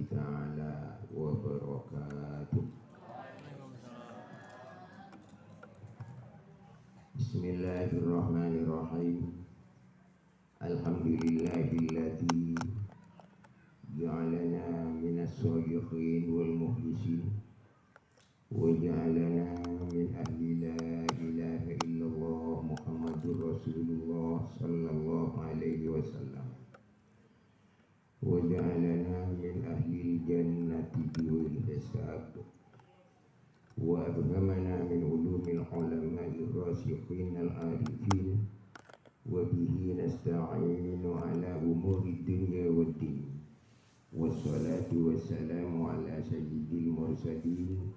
ta'ala wa barakatuh. Bismillahirrahmanirrahim. Alhamdulillahilladzi ja'alana minas sholihin wal mukhlisin wa ja'alana min ahli la ilaha illallah Muhammadur Rasulullah sallallahu alaihi wasallam wa ja'alana min ahli jannati biwil hisab wa abhamana min ulumil ulama'i rasikhin al-arifin wa bihi nasta'inu ala umuri dunya wad din wassalatu wassalamu ala sayyidil mursalin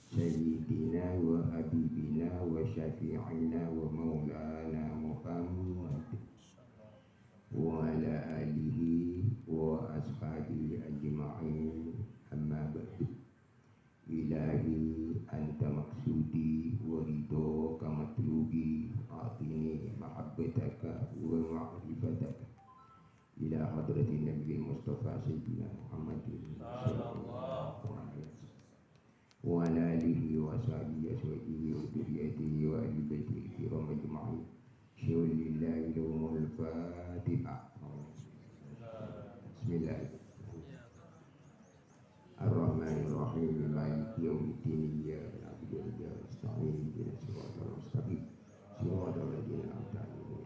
sayyidina wa habibina wa syafi'ina wa maulana Muhammad wa ala alihi wa ashabihi ajma'in, amma ba'du. Ilahi anta maksudi wa ridho kamatlubi atini mahabbataka wa ma'rifataka ila hadratin Nabi Mustafa Sayyidina Muhammadin sallallahu alaihi wasallam wa ala alihi wa sahbihi wa dhurriyyatihi wa ahli baitihi kiram ajma'in. Syulillahi lahumul fatihah. Bismillahirrahmanirrahim. Ar-Rahmanir-Rahim. Maliki yaumiddin. Iyyaka na'budu wa iyyaka nasta'in. Ihdinas siratal mustaqim. Siratal ladzina an'amta 'alaihim.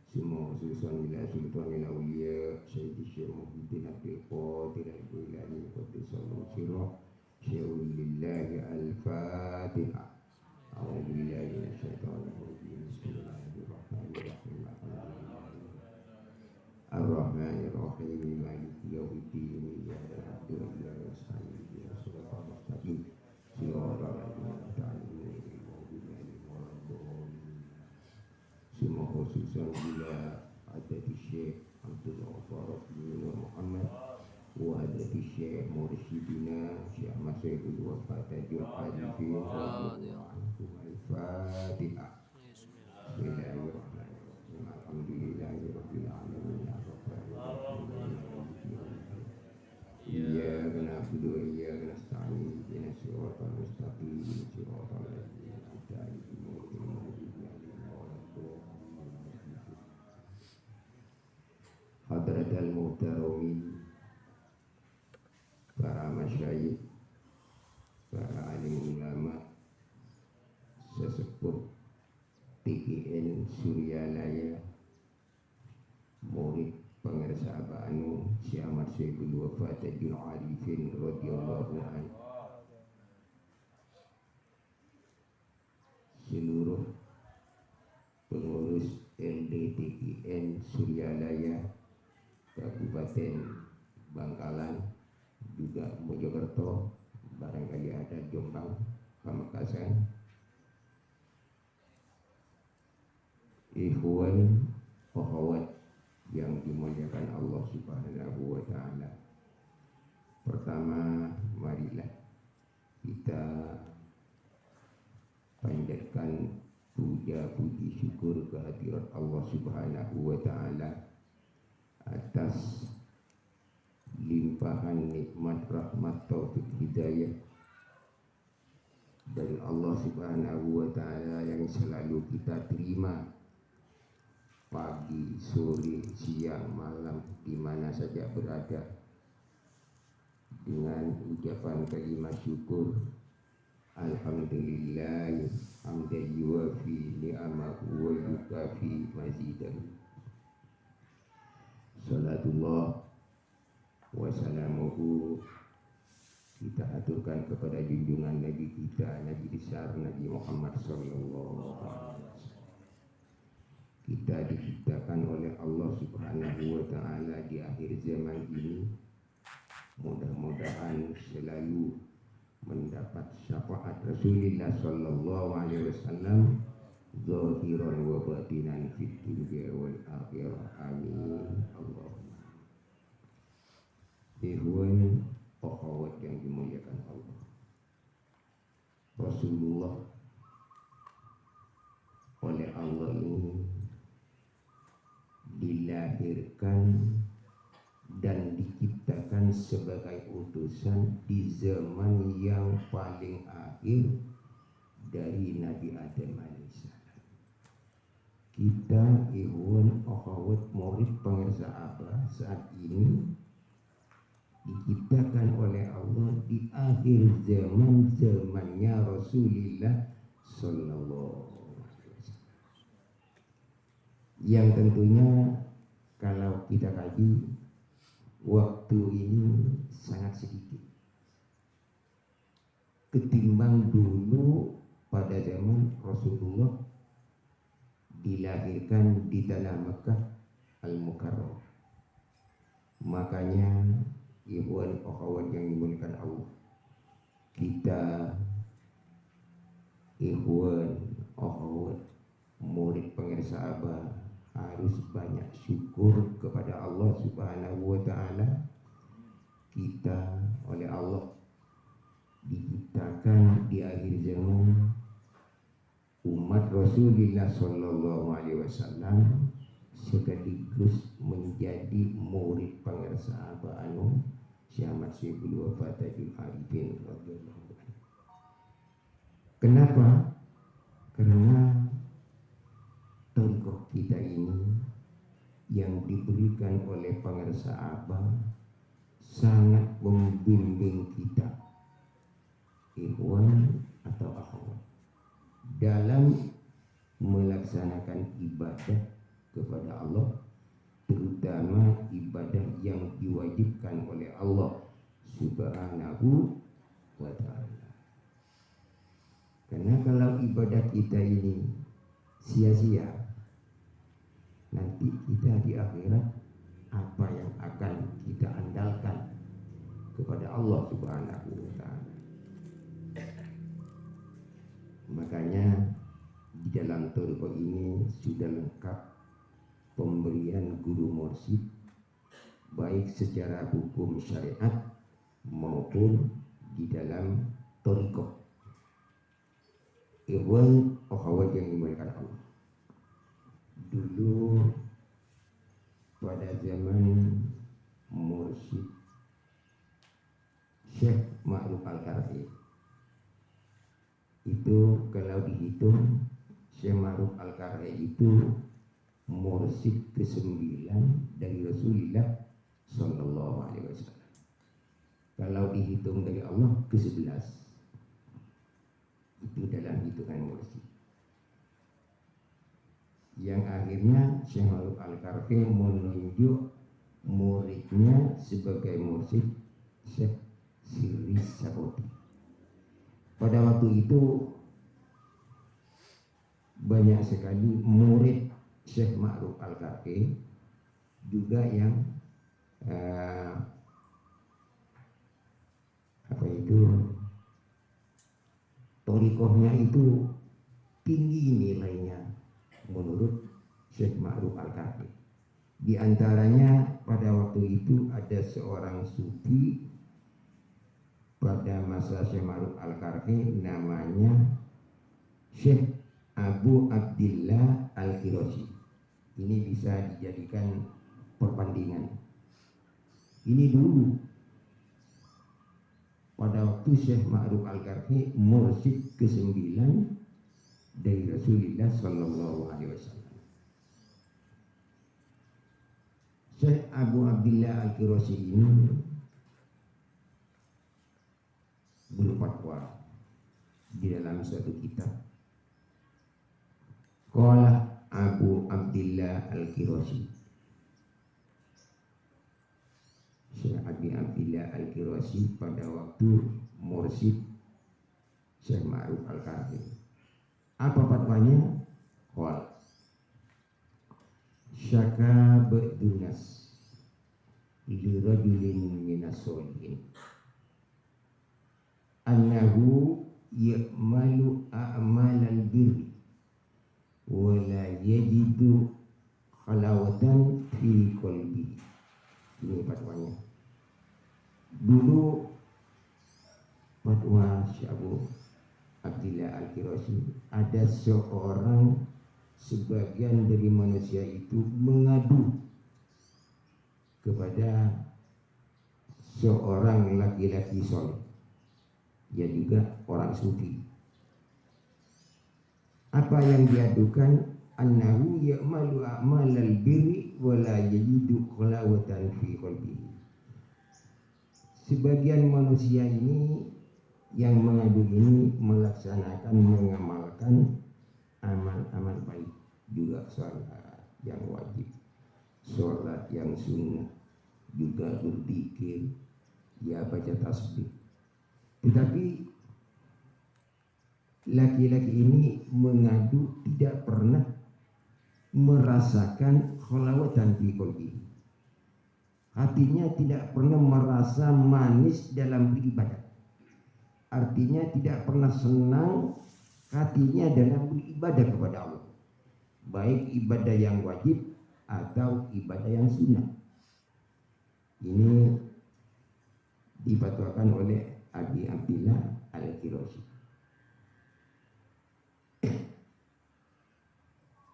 Semua ususan ila sultanil awliya Sayyidi Syekh Muhyiddin Abdul Qadir Al-Jilani qaddasallahu sirrah. Syaulillahi al-Fatihah. A'udzu billahi minasyaitonir rajim. Bismillahirrahmanirrahim. Ar-Rahmanir-Rahim. Maliki yaumiddin. Iyyaka na'budu wa iyyaka nasta'in. Ihdinas siratal mustaqim. Siratal ladzina an'amta 'alaihim ghairil maghdubi 'alaihim waladdallin. Semua khususan bila hadati Syekh Abdul Ghaffar bin Muhammad wa hadati Syekh Mursyidina Syekh Ahmad Sayyidul Wafat Tajul Arifin radhiyallahu anhu. Al-Fatihah. Bismillahirrahmanirrahim. Alhamdulillahirabbil alamin. Iyyaka na'budu wa iyyaka nasta'in. Ihdinas siratal mustaqim. Siratal ladzina an'amta 'alaihim ghairil maghdubi 'alaihim waladdallin. Hadratal muhtaramin, para masyayikh, para alim ulama, sesepuh TGN Suryalaya, murid pengersa Abanu Syekh Ahmad Sayyidul Wafat Tajul Arifin radhiyallahu anhu, seluruh pengurus LDTGN Suryalaya Kabupaten Bangkalan, juga Mojokerto, barangkali ada Jombang, Pamekasan, ikhwan akhwat yang dimuliakan Allah Subhanahu wa ta'ala. Pertama, marilah kita panjatkan puja puji syukur kehadirat Allah Subhanahu wa ta'ala atas limpahan nikmat rahmat taufik hidayah dari Allah Subhanahu wa ta'ala yang selalu kita terima pagi, sore, siang, malam, di mana saja berada, dengan ucapan kalimat syukur. Alhamdulillah hamdan yuwafi ni'amahu wa yukafi mazidahu. Salatullah wa salamuhu kita aturkan kepada junjungan Nabi kita, Nabi besar Nabi Muhammad sallallahu alaihi wasallam. Kita diciptakan oleh Allah Subhanahu wa ta'ala di akhir zaman ini, mudah-mudahan selalu mendapat syafaat Rasulullah sallallahu alaihi wasallam zahiran wa batinan fid dunya wal akhirah. Amin. Allahumma. Ikhwan akhwat yang dimuliakan Allah, Rasulullah oleh Allah ini dilahirkan dan diturunkan sebagai utusan di zaman yang paling akhir dari Nabi Adam alaihissalam. Kita ikhwan akhwat murid pemirsa Abah saat ini diciptakan oleh Allah di akhir zaman, zamannya Rasulullah Sallallahu Alaihi Wasallam. Yang tentunya kalau kita kaji waktu ini sangat sedikit ketimbang dulu pada zaman Rasulullah dilahirkan di tanah Mekah Al-Mukarramah. Makanya ikhwan akhwat yang dimuliakan Allah, kita ikhwan akhwat murid pemirsa Abah harus banyak syukur kepada Allah Subhanahu wa taala. Kita oleh Allah diciptakan di akhir zaman, umat Rasulullah Sallallahu Alaihi Wasallam sekaligus menjadi murid pemirsa Abah anu Syekh Ahmad Syekhul Wafatul Arifin radhiyallahu anhu. Kenapa? Karena thariqah kita ini yang diberikan oleh pemirsa Abah sangat membimbing kita, ikhwan atau akhwat, dalam melaksanakan ibadah kepada Allah, terutama ibadah yang diwajibkan oleh Allah Subhanahu wa ta'ala. Karena kalau ibadah kita ini sia-sia, nanti kita di akhirat apa yang akan kita andalkan kepada Allah Subhanahu wa ta'ala. Makanya di dalam thariqah ini sudah lengkap pemberian guru mursyid baik secara hukum syariat maupun di dalam thariqah. Ikhwan akhwat yang dimuliakan Allah, dulu pada zaman mursyid Syekh Ma'ruf Al-Karhi itu, kalau dihitung Syekh Ma'ruf Al-Karhi itu mursyid ke-9 dari Rasulullah Sallallahu Alaihi Wasallam. Kalau dihitung dari Allah ke-11, itu dalam hitungan mursyid. Yang akhirnya Syekh Ma'ruf Al-Karhi menunjuk muridnya sebagai mursyid Syekh Sirri Saboti. Pada waktu itu banyak sekali murid Syekh Ma'ruf Al-Karhi juga yang thariqahnya itu tinggi nilainya menurut Syekh Ma'ruf Al-Karhi. Di antaranya pada waktu itu ada seorang sufi pada masa Syekh Ma'ruf Al-Karhi, namanya Syekh Abu Abdillah Al-Qirashi. Ini bisa dijadikan perbandingan. Ini dulu pada waktu Syekh Ma'ruf Al-Karhi mursyid ke-9 dari Rasulullah Sallallahu Alaihi Wasallam. Syekh Abu Abdillah Al-Qirashi ini berfatwa di dalam suatu kitab. Qala Abu Abdillah Al-Qirashi, Syekh Abi Abdillah Al-Qirashi pada waktu mursyid Syekh Ma'ruf Al-Karhi. Apa fatwanya? Qala syaka ba'dunas li rajulin minas solihin annahu ya'malu a'malal birri wa la yajidu khalawatan fi qalbi. Ini fatwanya. Dulu fatwa Syekh Abu Abdillah Al-Qirashi, ada sebagian dari manusia itu mengadu kepada seorang laki-laki soleh, dia juga orang sufi. Apa yang diadukan? Annahu ya'malu a'malal birri wa la yajidu khalawatan fi qalbihi. Sebagian manusia ini yang mengadu ini melaksanakan, mengamalkan amal-amal baik, juga sholat yang wajib, sholat yang sunnah, juga berzikir, ya baca tasbih. Tetapi laki-laki ini mengadu tidak pernah merasakan khalawatan fi qalbihi. Hatinya tidak pernah merasa manis dalam beribadah. Artinya tidak pernah senang hatinya dalam beribadah kepada Allah, baik ibadah yang wajib atau ibadah yang sunnah. Ini difatwakan oleh Abi Abdillah Al-Qirazi.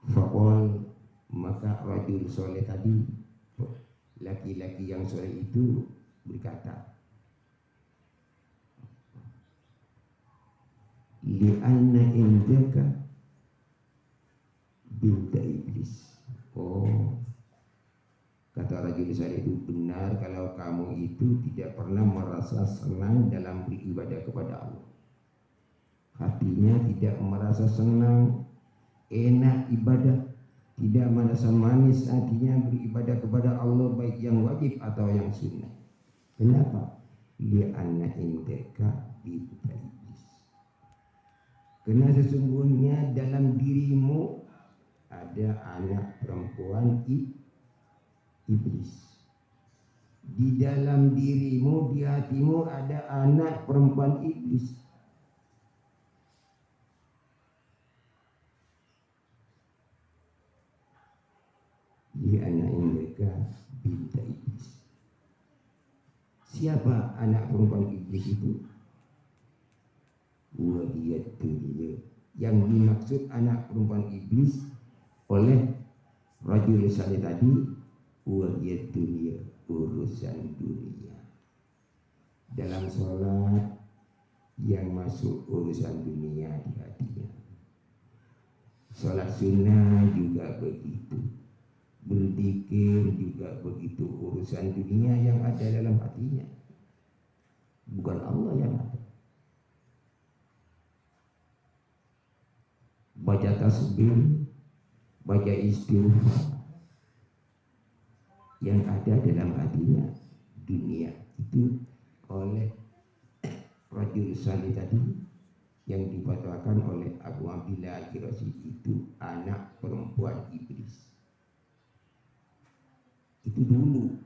Faqal, maka rajul soleh tadi, laki-laki yang soleh itu berkata, li'anna indaka binta iblis. Oh, kata rajul soleh itu, benar kalau kamu itu tidak pernah merasa senang dalam beribadah kepada Allah. Hatinya tidak merasa senang, enak ibadah, tidak merasa manis hatinya beribadah kepada Allah, baik yang wajib atau yang sunnah. Kenapa? Li'anna indaka binta iblis. Karena sesungguhnya dalam dirimu ada anak perempuan iblis. Di dalam dirimu, di hatimu ada anak perempuan iblis. Di anak mereka binta iblis. Siapa anak perempuan iblis itu? Wahiyat dunia. Yang dimaksud anak perempuan iblis oleh rajul salih tadi, wahiyat dunia, urusan dunia. Dalam sholat yang masuk urusan dunia di hatinya. Sholat sunnah juga begitu, berzikir juga begitu, urusan dunia yang ada dalam hatinya, bukan Allah yang ada. Baca tasbih, baca istighfar, yang ada dalam hatinya dunia itu oleh rajul salih tadi yang difatwakan oleh Abu Abdillah Al-Qirazi itu anak perempuan iblis. Itu dulu,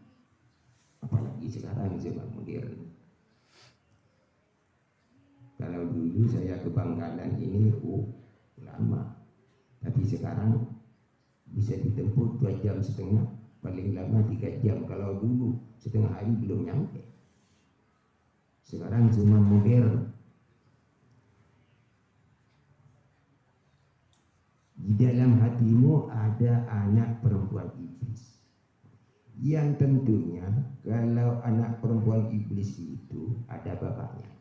apalagi sekarang zaman modern. Kalau dulu saya ke Bangkalan ini lama, tapi sekarang bisa ditempuh 2,5 jam, paling lama 3 jam. Kalau dulu setengah hari belum nyampe. Sekarang cuma modern. Di dalam hatimu ada anak perempuan iblis, yang tentunya kalau anak perempuan iblis itu ada bapaknya.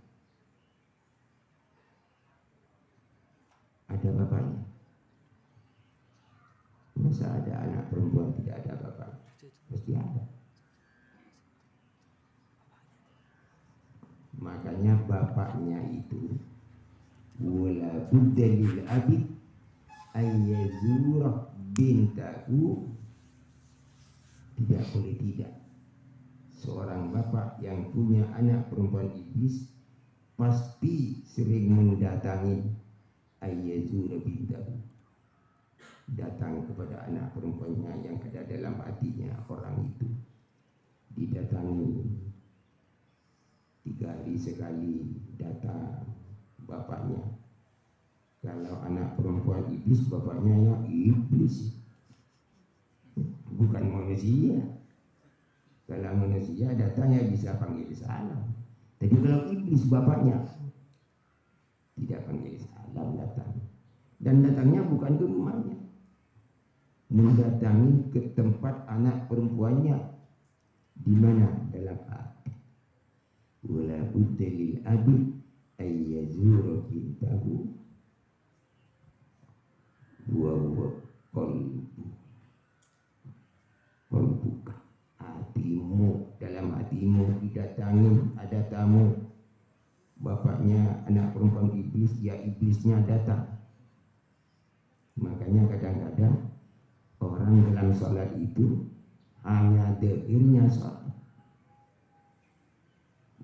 Ada bapaknya. Masa ada anak perempuan tidak ada bapak? Pasti ada. Makanya bapaknya itu wala budda lil abi ayyazura bintahu. Tidak boleh tidak, seorang bapak yang punya anak perempuan iblis pasti sering mendatangi ayyazura bintahu, datang kepada anak perempuannya yang ada dalam hatinya. Orang itu didatangi 3 hari sekali datang bapaknya. Kalau anak perempuan iblis, bapaknya yang iblis, bukan manusia. Kalau manusia datangnya bisa panggil salam. Tapi kalau iblis bapaknya tidak panggil salam, datang. Dan datangnya bukan ke rumahnya, mendatangi ke tempat anak perempuannya. Di mana? Dalam hati. budda lil abi ay yazura bintahu wa huwa qalbuka, hatimu, dalam hatimu didatangi, ada tamu bapaknya anak perempuan iblis, ya iblisnya datang. Makanya kadang-kadang orang dalam sholat itu hanya zahirnya sholat,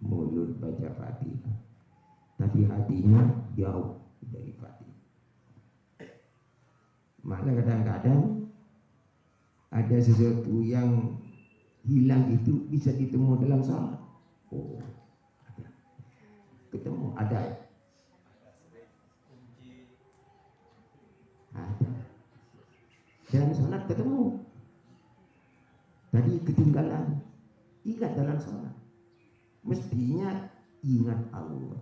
mulut baca Fatihah, tapi hatinya jauh dari Fatihah. Malah kadang-kadang ada sesuatu yang hilang itu bisa ditemu dalam sholat. Oh, ada. Ketemu, ada ya? Ada. Dalam sholat ketemu. Tadi ketinggalan. Ingat dalam sholat. Mestinya ingat Allah.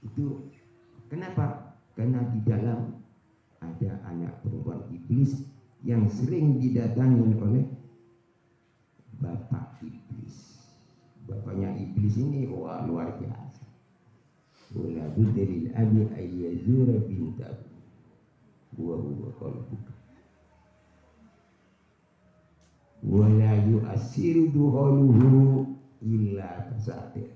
Itu kenapa? Karena di dalam ada anak perempuan iblis yang sering didatangi oleh bapak iblis. Bapaknya iblis ini wah luar biasa. Wala budda lil abi ay yazura bintahu wa huwa qalbuka wala yu'assiru dukhuluhu illa kasadir.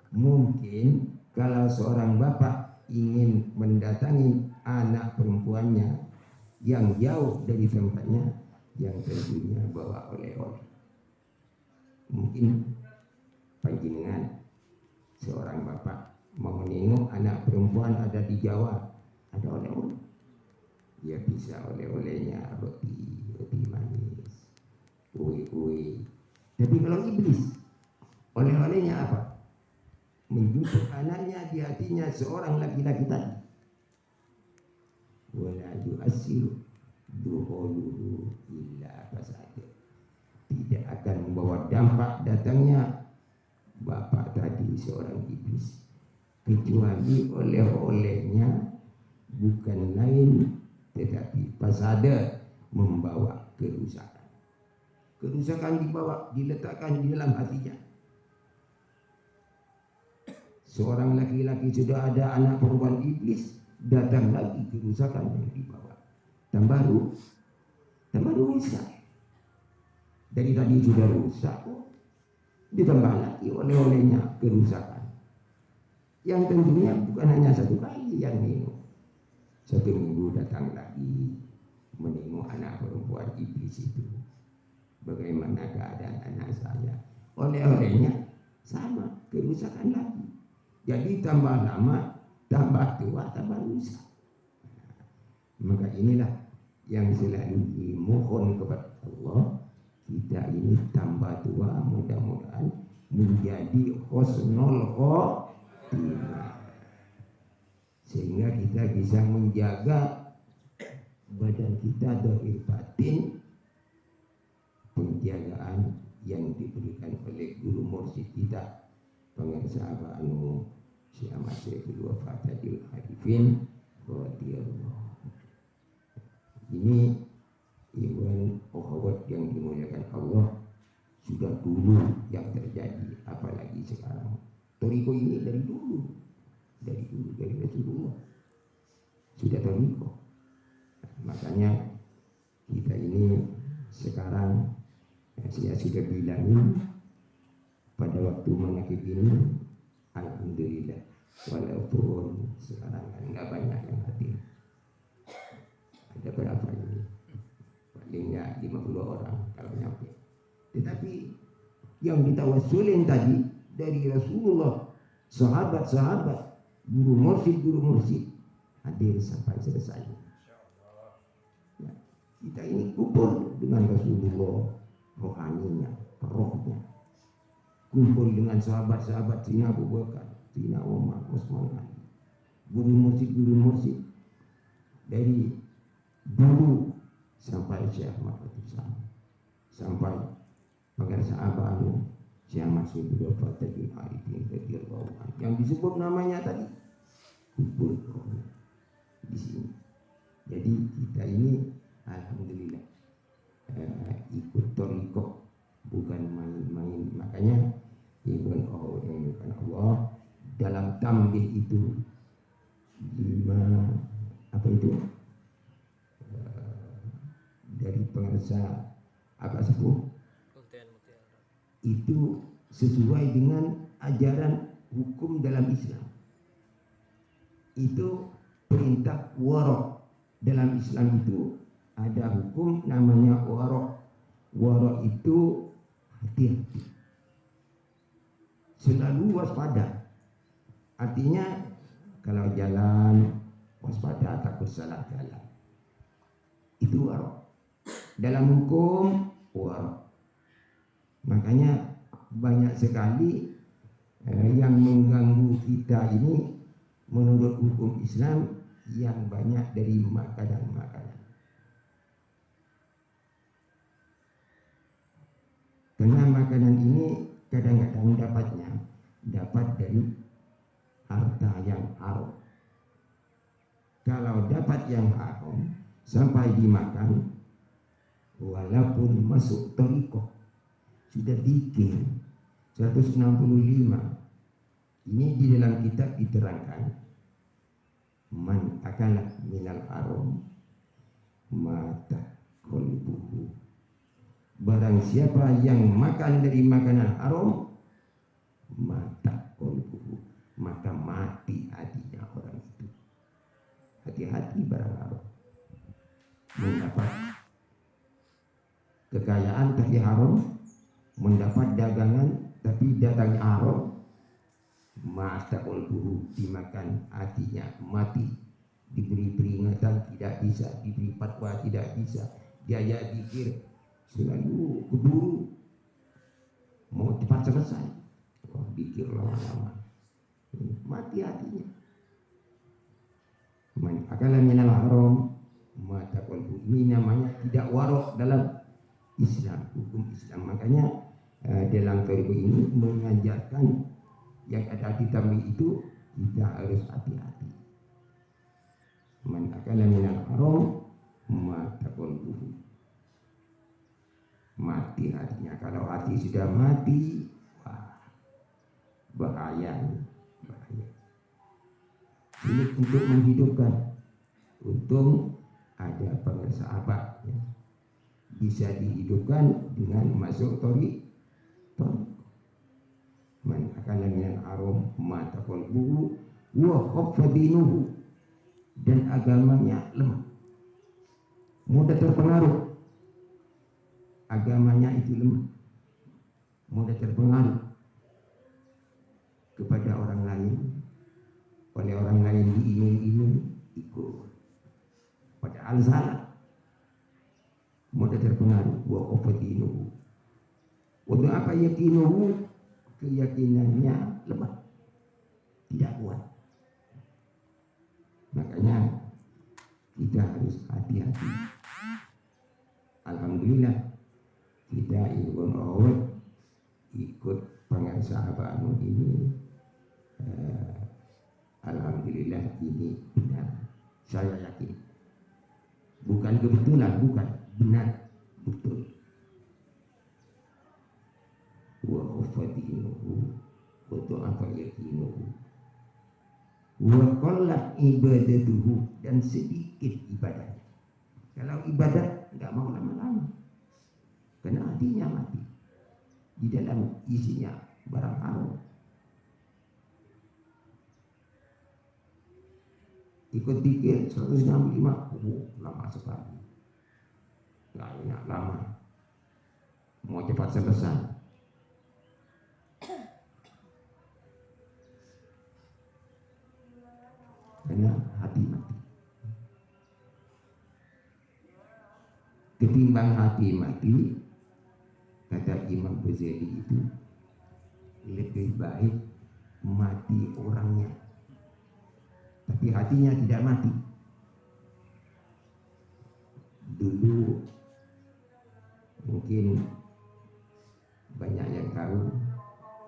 Mungkin kalau seorang bapak ingin mendatangi anak perempuannya yang jauh dari tempatnya, yang tentunya bawa oleh-oleh. Mungkin panjenengan seorang bapak mau menengok anak perempuan ada di Jawa, ada oleh-oleh. Ya bisa oleh-olehnya roti manis, kue-kue. Tapi kalau iblis, oleh-olehnya apa? Menjemput anaknya di hatinya seorang laki-laki tadi. Wala yu'assiru dukhuluhu illa kasadir. Tidak akan membawa dampak datangnya bapak tadi seorang iblis, kecuali oleh-olehnya bukan lain tetapi fasada, membawa kerusakan. Kerusakan dibawa, diletakkan di dalam hatinya. Seorang laki-laki sudah ada anak perempuan iblis, datang lagi kerusakan yang dibawa. Tambah rusak. Dari tadi sudah rusak, ditambah lagi oleh-olehnya kerusakan. Yang tentunya bukan hanya satu kali yang minum. Satu minggu datang lagi menengok anak perempuan iblis itu. Bagaimana keadaan anak saya? Oleh-olehnya sama, kerusakan lagi. Jadi tambah lama, tambah tua, tambah rusak. Maka inilah yang selalu dimohon kepada Allah. Kita ini tambah tua, mudah-mudahan menjadi husnul khotimah, sehingga kita bisa menjaga badan kita dari batin, penjagaan yang diberikan oleh guru mursyid kita, pemirsa anu Syekh Ahmad Syekhul Wafatadil Arifin radhiyallahu. Ini iwan akhwat yang dimuliakan Allah, sudah dulu yang terjadi, apalagi sekarang. Toriko ini dari dulu dari Rasulullah sudah toriko. Makanya kita ini sekarang, saya sudah bilangin pada waktu menakib ini, alhamdulillah, walaupun sekarang kan nggak banyak yang hadir. Ada berapa ini? Paling nggak 50 orang kalau nyampe. Tetapi yang ditawasulin tadi dari Rasulullah, sahabat-sahabat, guru mursyid hadir sampai selesai. Ya, kita ini kumpul dengan Rasulullah, rohaninya, rohnya. Kumpul dengan sahabat-sahabat Sina Abu Bakar, Sina Umar, Utsman Ali. Guru mursyid dari dulu sampai Syekh Ahmad Fatih, sampai pengarsa Abanu Syekh Ahmad Syekhul Wafatadil Arifin radhiyallahu anhu, yang disebut namanya tadi, kumpul di sini. Jadi kita ini alhamdulillah ikut toriko bukan main-main. Makanya ambil itu 5 apa itu dari pengarsa apa sepuh itu sesuai dengan ajaran hukum dalam Islam. Itu perintah warok. Dalam Islam itu ada hukum namanya warok. Warok itu hati-hati, selalu waspada. Artinya kalau jalan waspada, takut salah jalan. Itu warok. Dalam hukum warok. Makanya banyak sekali yang mengganggu kita ini menurut hukum Islam yang banyak dari makanan-makanan. Karena makanan ini kadang-kadang dapat dari harta yang haram. Kalau dapat yang haram sampai dimakan, walaupun masuk thariqah, sudah dikir 165. Ini di dalam kitab diterangkan, man akala minal haram mata qalbuhu. Barang siapa yang makan dari makanan haram, mata qalbuhu, maka mati hatinya orang itu. Hati-hati barang haram. Mendapat kekayaan tapi haram, mendapat dagangan tapi dagang haram, mata qalbuhu, dimakan hatinya, mati. Diberi peringatan tidak bisa, diberi fatwa tidak bisa, biaya zikir selalu keburu, mau cepat selesai, pikir lama-lama, mati hatinya. Man akala minal haram mata qalbuhu. Ini namanya tidak warok dalam Islam, hukum Islam. Makanya dalam thariqah ini mengajarkan yang ada di tambi itu kita harus hati-hati. Man akala minal haram mata qalbuhu, mati hatinya. Kalau hati sudah mati, wah, bahaya. Ini untuk menghidupkan. Untung ada pengersahabat ya. Bisa dihidupkan dengan masuk thariqah. Man akala minal haram mata qalbuhu wa khaffa dinuhu, dan agamanya lemah, mudah terpengaruh. Agamanya itu lemah, mudah terpengaruh kepada orang lain, oleh orang lain diiming-iming ikut, padahal salah, mudah terpengaruh. Wa khaffa dinuhu, untuk apa yakinuhu, keyakinannya lemah, tidak kuat. Makanya kita harus hati-hati. Alhamdulillah kita ikut pengarsahabat ini. Alhamdulillah ini benar. Saya yakin. Bukan kebetulan, bukan, benar, betul. Wa ufadinuhu, untuk apa yakinuhu, wa qallat ibadatuhu, dan sedikit ibadahnya. Kalau ibadah enggak mau lama-lama, karena hatinya mati, di dalam isinya barang haram. Ikut pikir 165, lama sekali, nggak enak, lama, mau cepat selesai. Karena hati mati. Ketimbang hati mati, kata Imam Ghazali itu, lebih baik mati orangnya, tapi hatinya tidak mati. Dulu mungkin banyak yang tahu,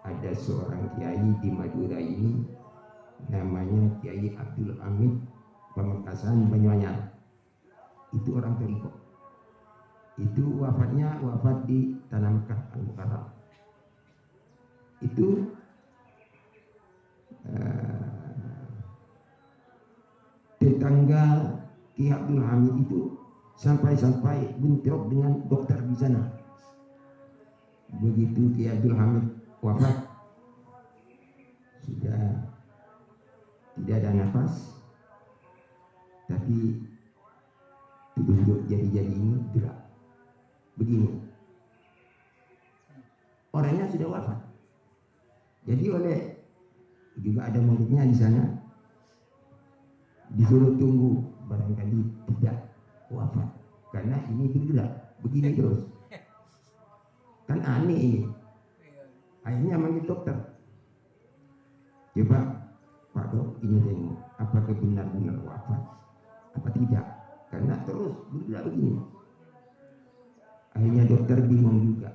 ada seorang kiai di Madura ini, namanya Kiai Abdul Hamid Pamekasan Banyuanyar. Itu orang thariqah. Itu wafatnya wafat di Tanah Mekah Al-Mukarram. Itu tetangga Ki Abdul Hamid itu sampai bentrok dengan dokter di sana. Begitu Ki Abdul Hamid wafat, sudah tidak ada nafas, tapi tunjuk jari-jari ini gerak begini. Orangnya sudah wafat. Jadi oleh juga ada muridnya di sana disuruh tunggu, barangkali tidak wafat karena ini bergerak begini terus. Kan aneh ini. Akhirnya manggil dokter. Coba Pak Dok, ini tengok apakah benar-benar wafat apa tidak, karena terus bergerak begini. Akhirnya dokter bingung juga.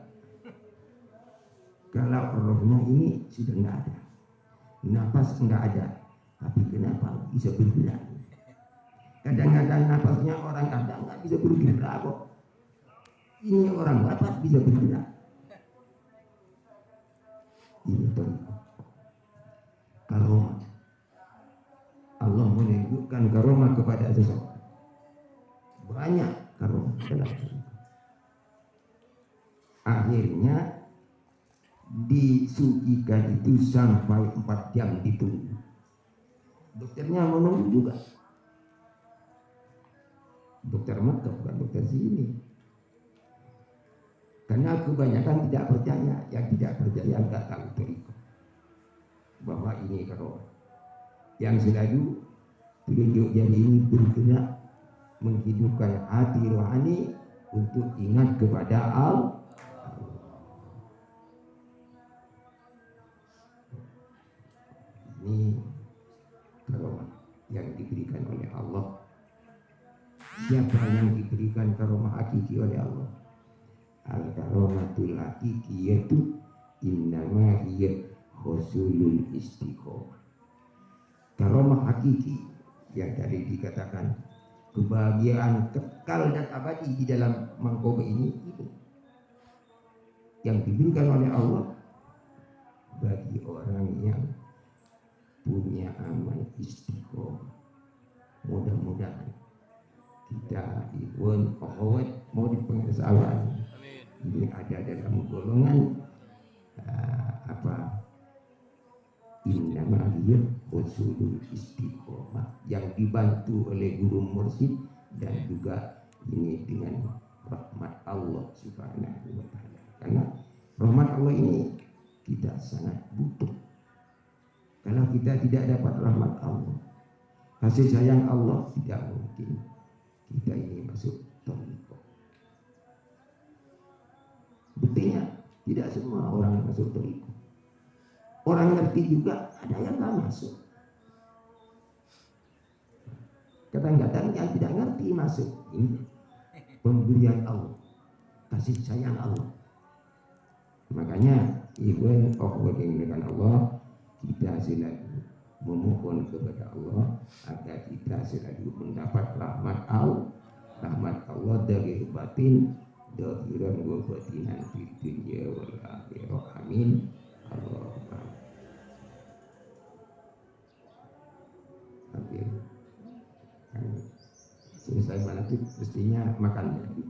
Kalau rohnya ini sudah nggak ada, nafas nggak ada, tapi kenapa bisa bergerak? Kadang-kadang nafasnya orang ada nggak bisa bergerak kok. Ini orang wafat bisa bergerak. Ini contoh. Kalau Allah menunjukkan karomah kepada seseorang, banyak karomah dalam hidup. Akhirnya disucikan itu sampai 4 jam ditunggu. Dokternya menunggu juga. Dokter Mekah bukan dokter sini. Karena kebanyakan tidak percaya, yang tidak percaya nggak tahu terikut bahwa ini karomah. Yang selalu tunjuk jari ini bergerak menghidupkan hati rohani untuk ingat kepada Allah. Ini karomah yang diberikan oleh Allah. Siapa yang diberikan karomah hakiki oleh Allah? Al-karomatul hakiki yaitu innama hiya husulul istiqomah. Karomah hakiki yang tadi dikatakan kebahagiaan kekal dan abadi di dalam mangkoba ini yang diberikan oleh Allah bagi orang yang punya amal istiqomah. Mudah-mudahan kita ikhwan akhwat mau di pengesawan ini ada dalam golongan innama hiya usulul istiqomah yang dibantu oleh guru mursyid dan juga ini dengan rahmat Allah Subhanahu wa taala. Karena rahmat Allah ini kita sangat butuh. Kalau kita tidak dapat rahmat Allah, kasih sayang Allah, tidak mungkin kita ini masuk thariqah. Buktinya tidak semua orang masuk thariqah. Orang ngerti juga ada yang nggak masuk. Kadang-kadang yang tidak ngerti masuk. Ini pemberian Allah, kasih sayang Allah. Makanya ikhwan akhwat yang dengan Allah, kita selalu memohon kepada Allah agar kita selalu mendapat rahmat Allah dari batin, zahiran wa batinan fid dunya wal akhirah. Amin. Allahumma amin. Selesai manakib mestinya makan lagi.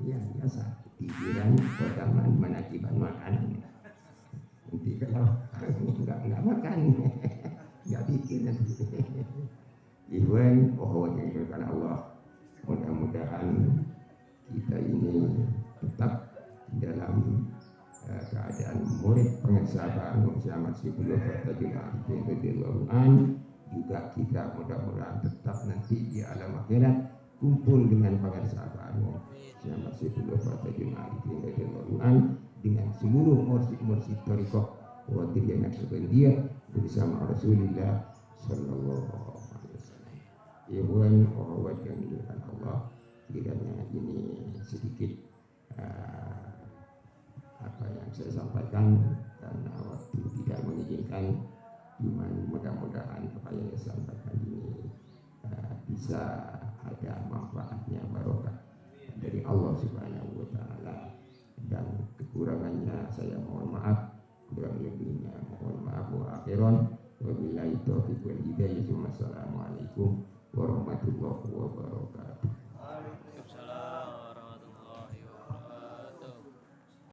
Iya biasa. Tiduran, pertamaan, manakiban makan. Nanti kalau nggak makan, nggak pikir nanti. Iwan, yang diberkahi Allah. Mudah-mudahan kita ini tetap dalam keadaan murid pengesahan Muhammad Syibullah Fatajul juga kita mudah-mudahan tetap nanti di alam akhirat kumpul dengan pengesahan Muhammad Syibullah Fatajul dengan seluruh mursyid thariqah Qadiriyah Naqsyabandiyah bersama Rasulullah sallallahu alaihi wasallam. Ikhwan akhwat yang dimuliakan Allah, kiranya ini sedikit apa yang saya sampaikan karena waktu tidak mengizinkan, cuman mudah-mudahan apa yang saya sampaikan ini bisa ada manfaatnya, barokah dari Allah Subhanahu wa taala, dan kekurangannya saya mohon maaf, kurang lebihnya mohon maaf wa akhiran, wabillahi taufiq wal hidayah. Wassalamualaikum warahmatullahi wabarakatuh.